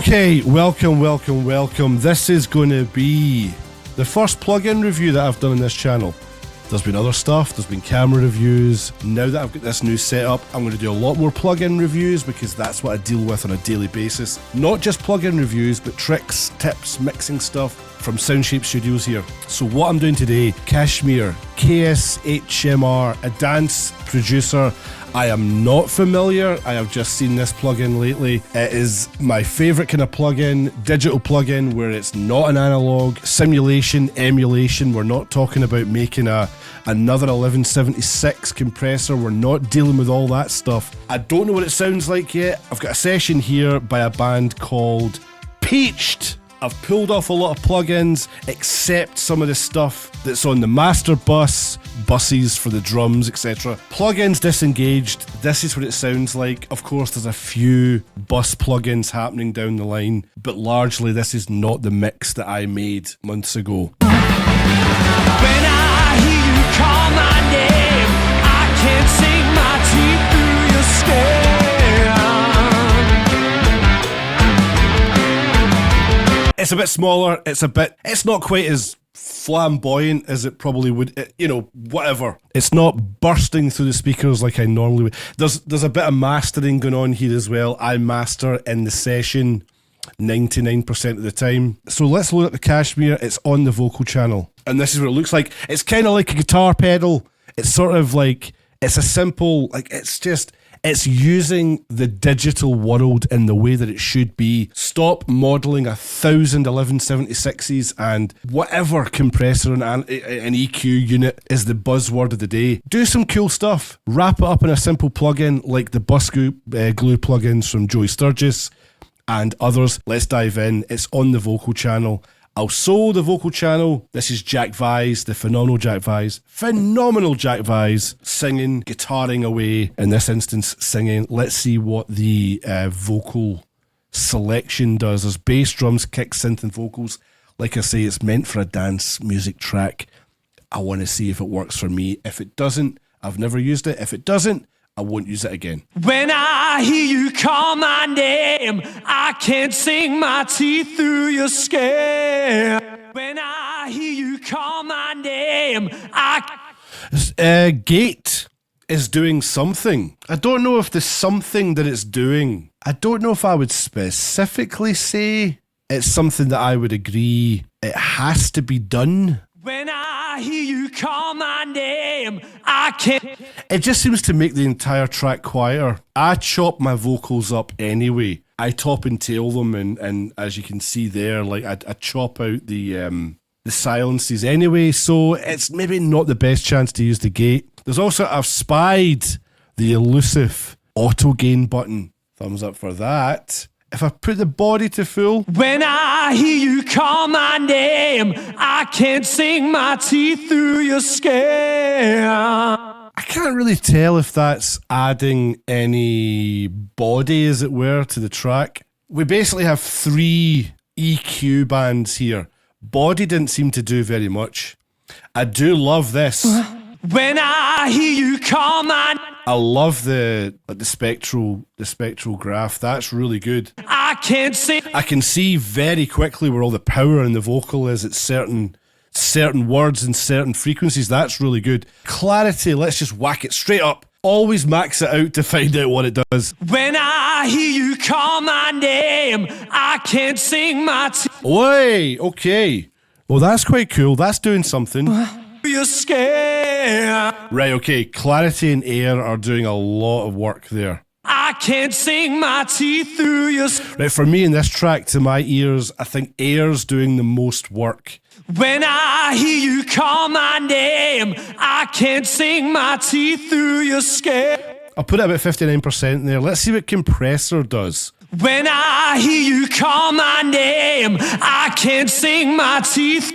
Okay, welcome. This is going to be the first plugin review that I've done on this channel. There's been other stuff, there's been camera reviews. Now that I've got this new setup, I'm going to do a lot more plugin reviews because that's what I deal with on a daily basis. Not just plugin reviews, but tricks, tips, mixing stuff from SoundShape Studios here. So what I'm doing today, KSHMR, KSHMR, a dance producer. I am not familiar. I have just seen this plugin lately. It is my favorite kind of plugin, digital plugin, where it's not an analog, simulation, emulation. We're not talking about making another 1176 compressor. We're not dealing with all that stuff. I don't know what it sounds like yet. I've got a session here by a band called Peached. I've pulled off a lot of plugins, except some of the stuff that's on the master bus, buses for the drums, etc. Plugins disengaged. This is what it sounds like. Of course, there's a few bus plugins happening down the line, but largely this is not the mix that I made months ago. When I hear you call my name, I can't sink my teeth through your skin. It's a bit smaller, it's not quite as flamboyant as it probably would, whatever. It's not bursting through the speakers like I normally would. There's a bit of mastering going on here as well. I master in the session 99% of the time. So let's load up the KSHMR. It's on the vocal channel. And this is what it looks like. It's kind of like a guitar pedal. It's sort of like, it's a simple, it's using the digital world in the way that it should be. Stop modelling 1,000 1176s and whatever compressor and an EQ unit is the buzzword of the day. Do some cool stuff. Wrap it up in a simple plugin like the bus glue plugins from Joey Sturgis and others. Let's dive in. It's on the vocal channel. I'll solo the vocal channel. This is Jack Vise, the phenomenal Jack Vise. Phenomenal Jack Vise, singing, guitaring away. In this instance, singing. Let's see what the vocal selection does. There's bass, drums, kick, synth, and vocals. Like I say, it's meant for a dance music track. I want to see if it works for me. If it doesn't, I've never used it. If it doesn't, I won't use it again. When I hear you call my name, I can't sink my teeth through your skin. When I hear you call my name, Gate is doing something. I don't know if the something that it's doing, I don't know if I would specifically say it's something that I would agree it has to be done. When I hear you call my name, I can't. It just seems to make the entire track quieter. I chop my vocals up anyway. I top and tail them, and as you can see there, like I chop out the silences anyway. So it's maybe not the best chance to use the gate. There's also, I've spied the elusive auto gain button. Thumbs up for that. If I put the body to full. When I hear you call my name, I can't sink my teeth through your skin. I can't really tell if that's adding any body, as it were, to the track. We basically have 3 EQ bands here. Body didn't seem to do very much. I do love this. When I hear you call my name, I love the spectral graph. That's really good. I can't sing. I can see very quickly where all the power in the vocal is at certain words and certain frequencies. That's really good. Clarity, let's just whack it straight up. Always max it out to find out what it does. When I hear you call my name, I can't sing my Oi, okay. Well, that's quite cool. That's doing something. Your skin. Right, okay. Clarity and air are doing a lot of work there. I can't sink my teeth through your Right, for me in this track, to my ears, I think air's doing the most work. When I hear you call my name, I can't sink my teeth through your skin. I'll put it about 59% in there. Let's see what compressor does. When I hear you call my name, I can't sink my teeth.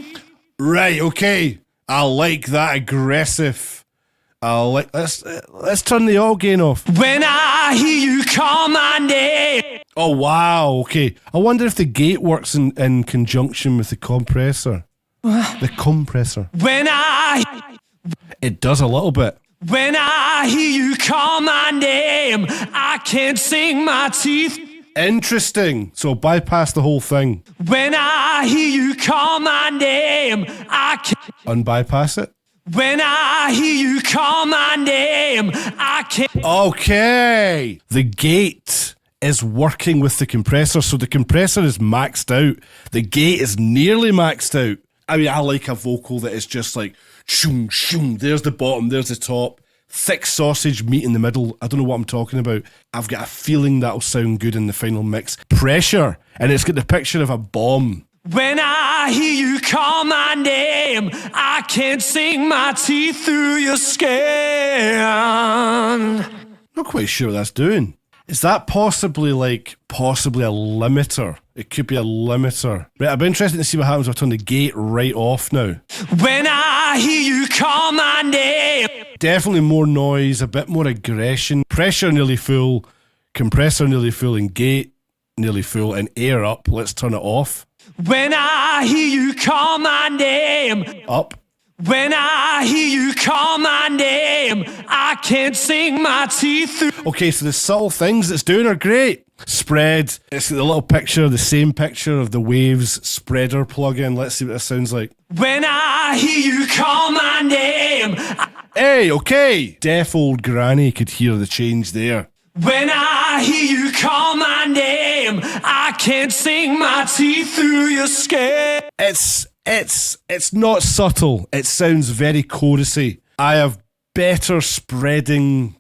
Right, okay. I like that aggressive. Let's turn the auto gain off. When I hear you call my name. Oh wow, okay. I wonder if the gate works in conjunction with the compressor. The compressor. It does a little bit. When I hear you call my name, I can't sink my teeth. Interesting. So bypass the whole thing. When I hear you call my name, I can't. Unbypass it. When I hear you call my name, I can't. Okay. The gate is working with the compressor. So the compressor is maxed out. The gate is nearly maxed out. I mean, I like a vocal that is just like, shoom, shoom. There's the bottom, there's the top. Thick sausage, meat in the middle. I don't know what I'm talking about. I've got a feeling that'll sound good in the final mix. Pressure. And it's got the picture of a bomb. When I hear you call my name, I can't sink my teeth through your skin. Not quite sure what that's doing. Is that possibly a limiter? It could be a limiter. Right, I'd be interested to see what happens if I turn the gate right off now. When I hear you call my name. Definitely more noise, a bit more aggression. Pressure nearly full, compressor nearly full, and gate nearly full, and air up. Let's turn it off. When I hear you call my name. Up. When I hear you call my name, I can't sink my teeth through. Okay, so the subtle things it's doing are great. Spread. It's got the little picture, the same picture of the Waves spreader plugin. Let's see what this sounds like. When I hear you call my name. Hey, okay. Deaf old granny could hear the change there. When I hear you call my name, I can't sink my teeth through your skin. It's not subtle. It sounds very chorusy. I have better spreading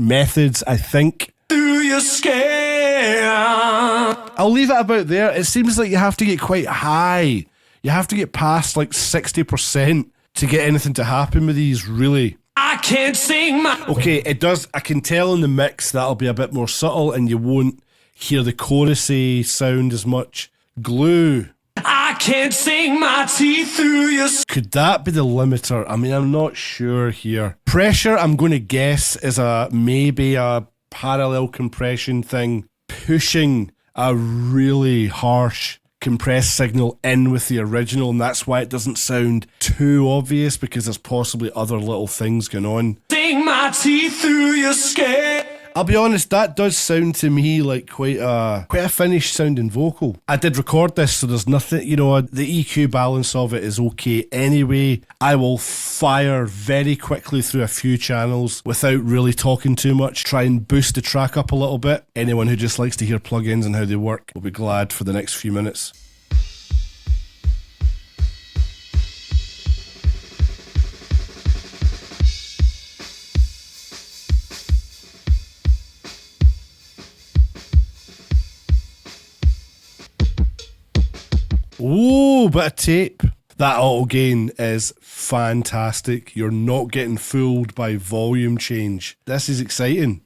methods, I think. Through your skin. I'll leave it about there. It seems like you have to get quite high. You have to get past like 60% to get anything to happen with these, really. I can't sing my... Okay, it does. I can tell in the mix that'll be a bit more subtle and you won't hear the chorusy sound as much. Glue. I can't sink my teeth through your... Could that be the limiter? I mean, I'm not sure here. Pressure, I'm going to guess, is maybe a parallel compression thing, pushing a really harsh compressed signal in with the original, and that's why it doesn't sound too obvious, because there's possibly other little things going on. Sink my teeth through your skin. I'll be honest, that does sound to me like quite a finished sounding vocal. I did record this, so there's nothing, the EQ balance of it is okay anyway. I will fire very quickly through a few channels without really talking too much, try and boost the track up a little bit. Anyone who just likes to hear plugins and how they work will be glad for the next few minutes. Ooh, bit of tape. That auto gain is fantastic. You're not getting fooled by volume change. This is exciting.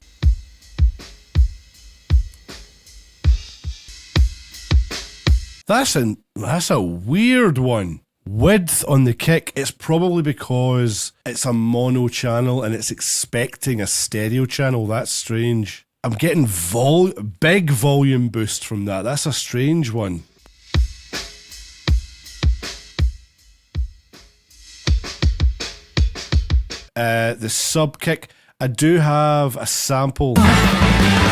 That's a weird one. Width on the kick, it's probably because it's a mono channel and it's expecting a stereo channel. That's strange. I'm getting big volume boost from that. That's a strange one. The sub kick, I do have a sample. I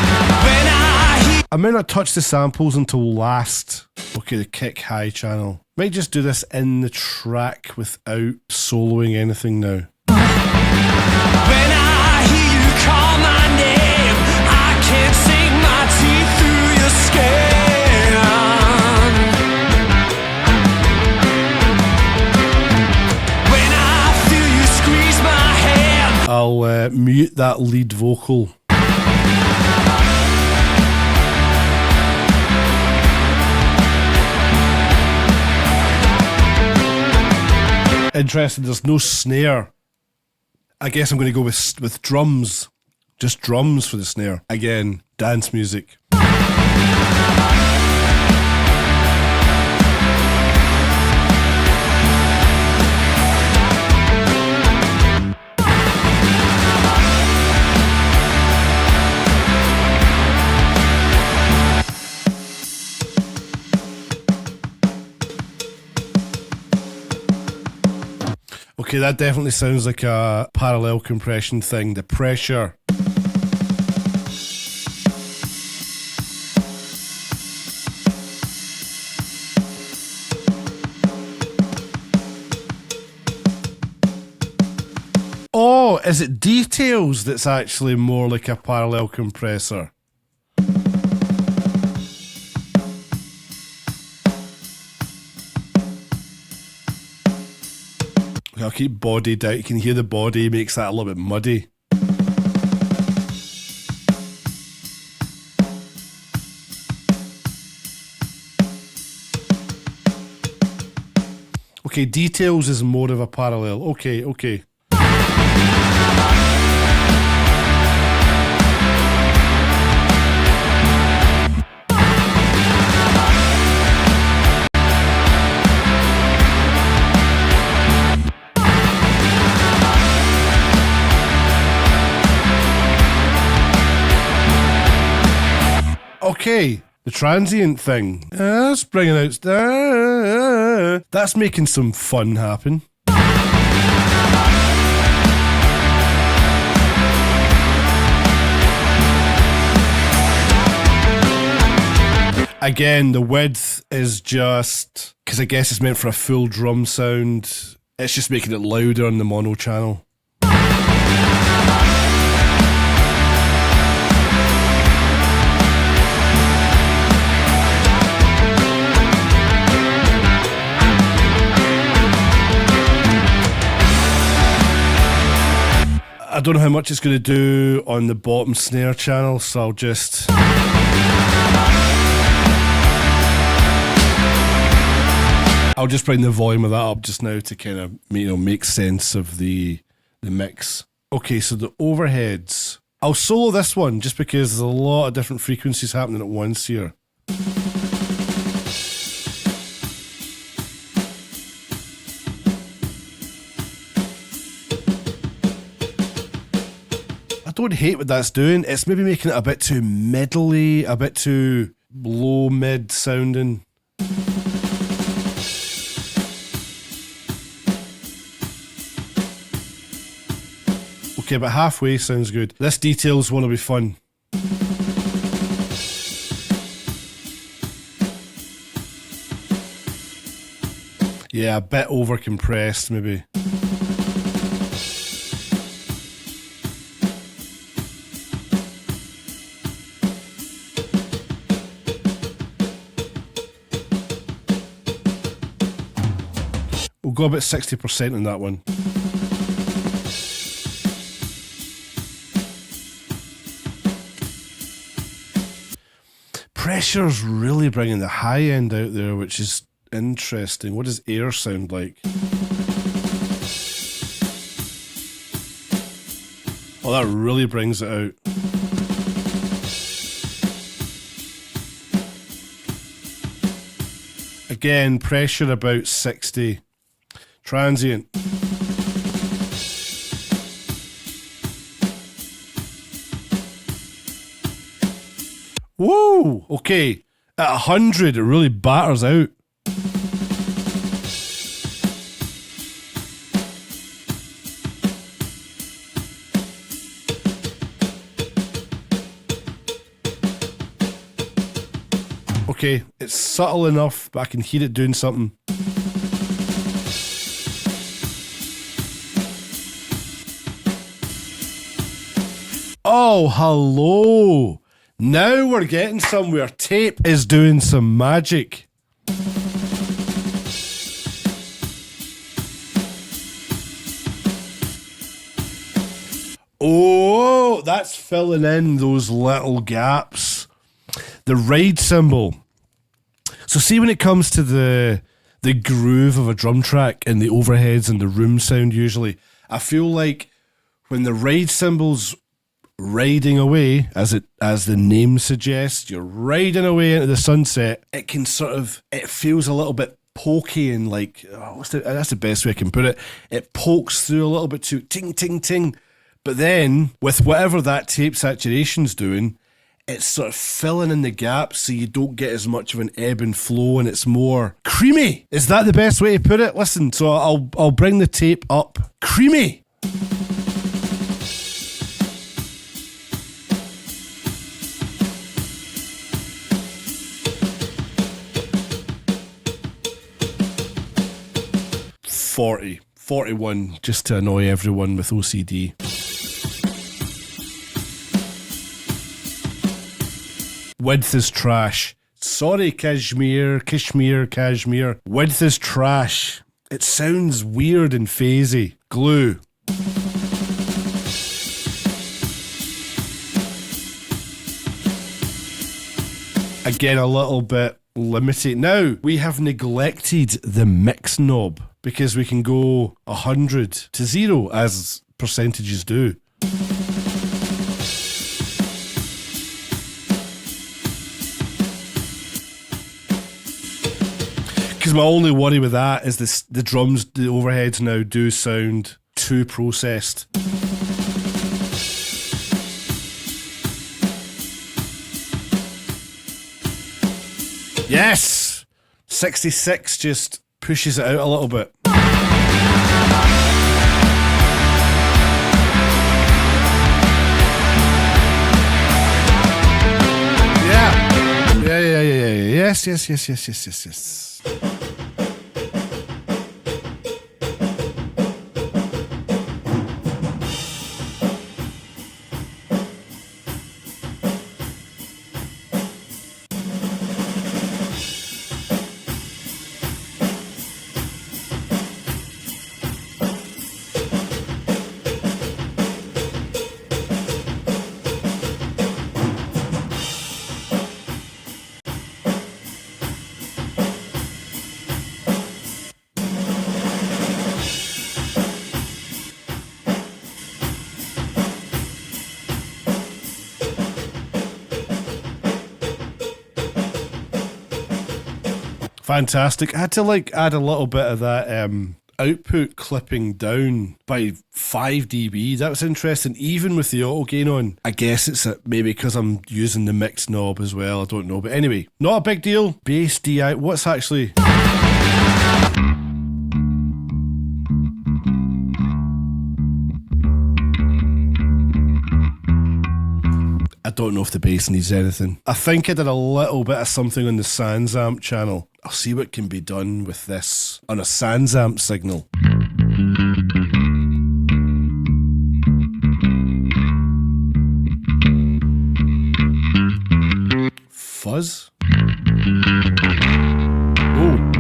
may not touch the samples until last. Okay, the kick high channel. Might just do this in the track without soloing anything now. When I hear you call my name, I can't sink my teeth through your skin. When I feel you squeeze my hand, I'll mute that lead vocal. Interesting, there's no snare. I guess I'm going to go with drums. Just drums for the snare. Again, dance music. Okay, that definitely sounds like a parallel compression thing. The pressure. is it details that's actually more like a parallel compressor? I'll keep body down. You can hear the body makes that a little bit muddy. Okay, details is more of a parallel. Okay. Okay, the transient thing. That's bringing out... that's making some fun happen. Again, the width is just... because I guess it's meant for a full drum sound. It's just making it louder on the mono channel. I don't know how much it's going to do on the bottom snare channel, so I'll just... I'll just bring the volume of that up just now to kind of, make sense of the mix. Okay, so the overheads. I'll solo this one just because there's a lot of different frequencies happening at once here. I don't hate what that's doing. It's maybe making it a bit too middly, a bit too low mid sounding. Okay, but halfway sounds good. This details one will be fun. Yeah, a bit over compressed maybe. We'll go about 60% on that one. Pressure's really bringing the high end out there, which is interesting. What does air sound like? Oh, that really brings it out. Again, pressure about 60. Transient. Whoa! Okay, at 100 it really batters out. Okay, it's subtle enough, but I can hear it doing something. Oh, hello! Now we're getting somewhere. Tape is doing some magic. Oh, that's filling in those little gaps. The ride cymbal. So see, when it comes to the groove of a drum track and the overheads and the room sound usually, I feel like when the ride cymbal's riding away, as the name suggests, you're riding away into the sunset, it can it feels a little bit pokey and like, that's the best way I can put it. It pokes through a little bit too ting, ting, ting. But then, with whatever that tape saturation's doing, it's sort of filling in the gaps so you don't get as much of an ebb and flow and it's more creamy. Is that the best way to put it? Listen, so I'll bring the tape up. Creamy. .41, just to annoy everyone with OCD. Width is trash. Sorry, Kashmir. Width is trash. It sounds weird and phasey. Glue. Again, a little bit limited. Now, we have neglected the mix knob because we can go 100 to 0 as percentages do. Because my only worry with that is the drums, the overheads now do sound too processed. Yes! 66 just pushes it out a little bit. Yeah. Yes. Fantastic. I had to add a little bit of that output clipping down by 5 dB. That was interesting, even with the auto gain on. I guess it's maybe because I'm using the mix knob as well. I don't know. But anyway, not a big deal. Bass DI. What's actually... I don't know if the bass needs anything. I think I did a little bit of something on the SoundSamp channel. I'll see what can be done with this on a SoundSamp signal. Fuzz? Oh.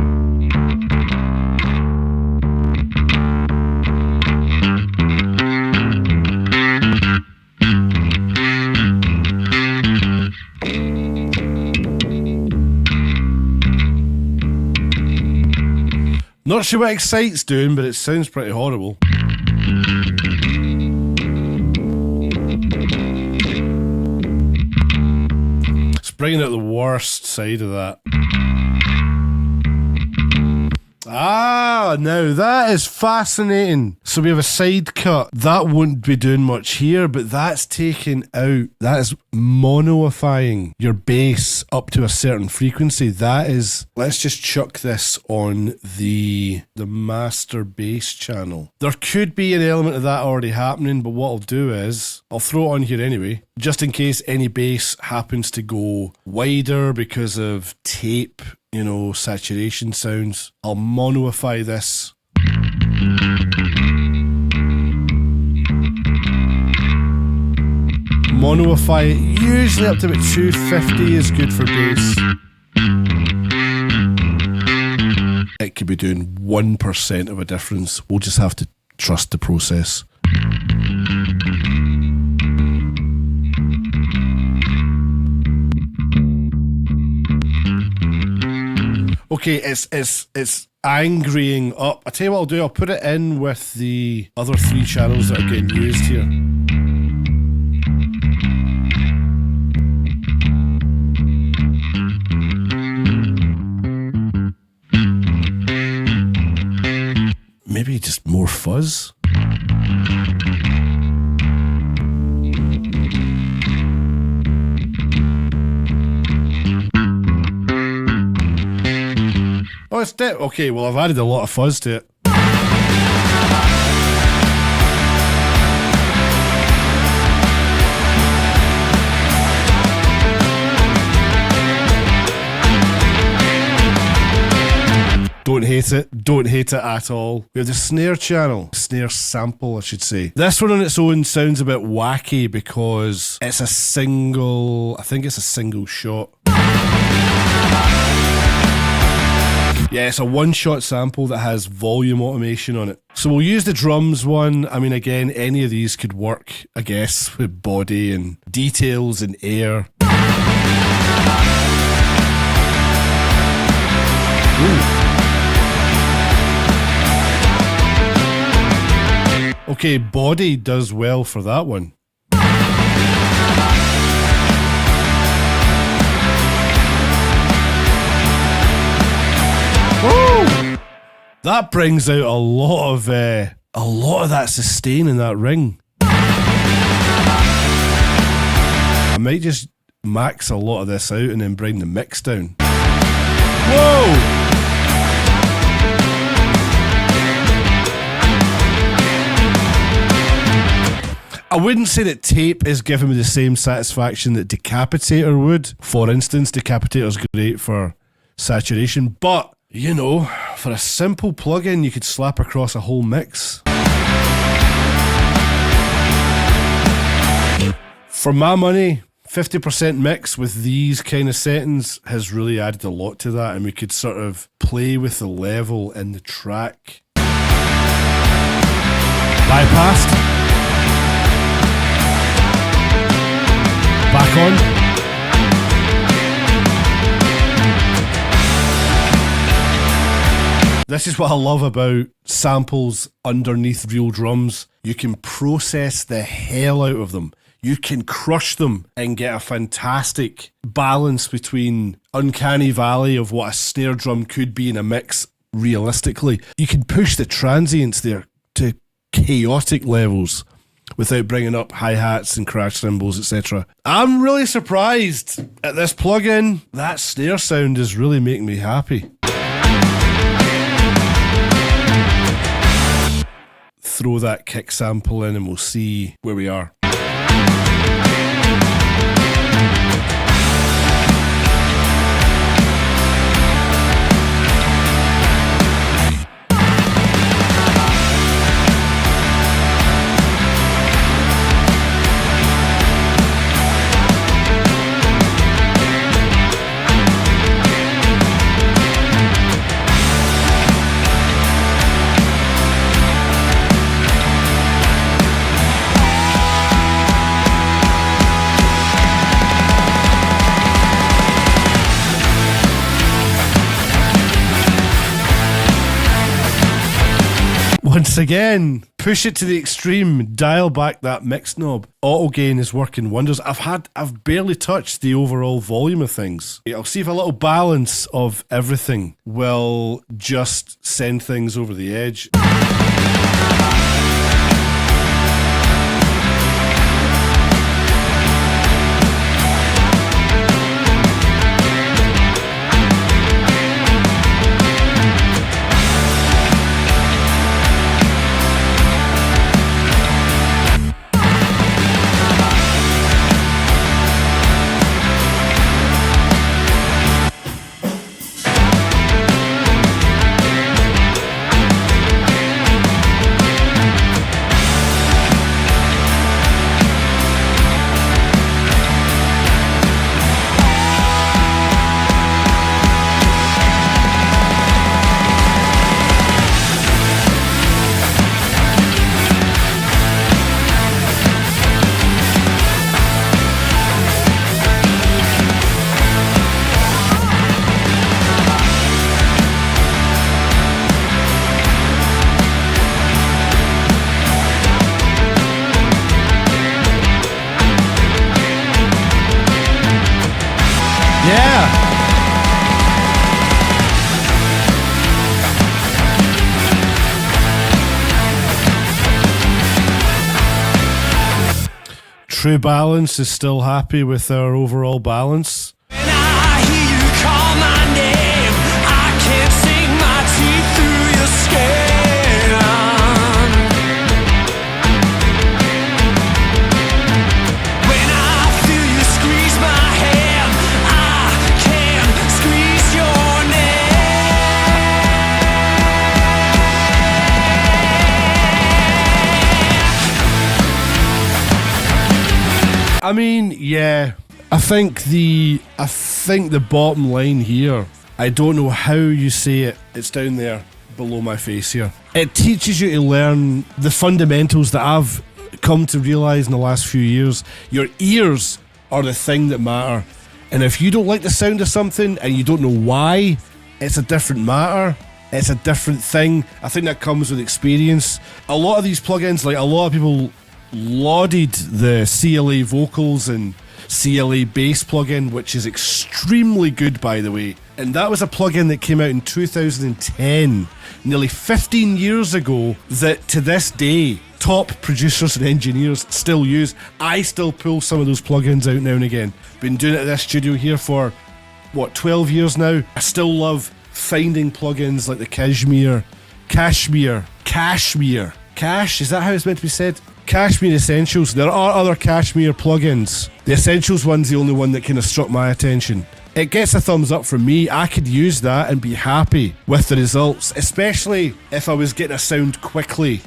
Not sure what Excite's doing, but it sounds pretty horrible. It's bringing out the worst side of that. Ah, now that is fascinating. So we have a side cut. That wouldn't be doing much here, but that's taken out. That is monoifying your bass up to a certain frequency. That is, let's just chuck this on the master bass channel. There could be an element of that already happening, but what I'll do is, I'll throw it on here anyway, just in case any bass happens to go wider because of tape, saturation sounds. I'll monoify this. Monoify it, usually up to about 250 is good for bass. It could be doing 1% of a difference. We'll just have to trust the process. Okay, it's angrying up. I tell you what I'll do, I'll put it in with the other 3 channels that are getting used here. Maybe just more fuzz. Oh, it's dead. Okay, well, I've added a lot of fuzz to it. Don't hate it. Don't hate it at all. We have the snare channel. Snare sample, I should say. This one on its own sounds a bit wacky because it's a single... I think it's a single shot. Yeah, it's a one-shot sample that has volume automation on it. So we'll use the drums one. I mean, again, any of these could work, I guess, with body and details and air. Ooh. Okay, body does well for that one. Woo! That brings out a lot of that sustain in that ring. I might just max a lot of this out and then bring the mix down. Whoa! I wouldn't say that tape is giving me the same satisfaction that Decapitator would. For instance, Decapitator's great for saturation, but you know, for a simple plugin, you could slap across a whole mix. For my money, 50% mix with these kind of settings has really added a lot to that, and we could sort of play with the level in the track. Bypassed. Back on. This is what I love about samples underneath real drums. You can process the hell out of them. You can crush them and get a fantastic balance between uncanny valley of what a snare drum could be in a mix realistically. You can push the transients there to chaotic levels without bringing up hi-hats and crash cymbals, etc. I'm really surprised at this plugin. That snare sound is really making me happy. Throw that kick sample in and we'll see where we are. Once again, push it to the extreme, dial back that mix knob. Auto gain is working wonders. I've barely touched the overall volume of things. I'll see if a little balance of everything will just send things over the edge. True Balance is still happy with our overall balance. When I hear you call my name, I can't sink my teeth through your skin. When I feel you squeeze my hand, I can squeeze your neck. I mean, yeah. I think the bottom line here, I don't know how you say it. It's down there below my face here. It teaches you to learn the fundamentals that I've come to realise in the last few years. Your ears are the thing that matter. And if you don't like the sound of something and you don't know why, it's a different matter. It's a different thing. I think that comes with experience. A lot of these plugins, like a lot of people lauded the CLA vocals and CLA bass plugin, which is extremely good, by the way. And that was a plugin that came out in 2010, nearly 15 years ago, that to this day, top producers and engineers still use. I still pull some of those plugins out now and again. Been doing it at this studio here for, 12 years now. I still love finding plugins like the KSHMR, is that how it's meant to be said? KSHMR Essentials. There are other KSHMR plugins. The Essentials one's the only one that kind of struck my attention. It gets a thumbs up from me. I could use that and be happy with the results, especially if I was getting a sound quickly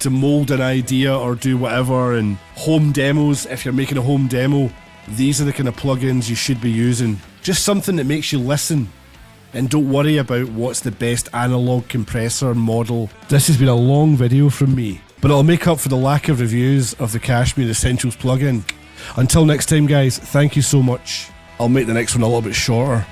to mold an idea or do whatever. And home demos, if you're making a home demo, these are the kind of plugins you should be using. Just something that makes you listen and don't worry about what's the best analog compressor model. This has been a long video from me, but it'll make up for the lack of reviews of the KSHMR Essentials plugin. Until next time, guys, thank you so much. I'll make the next one a little bit shorter.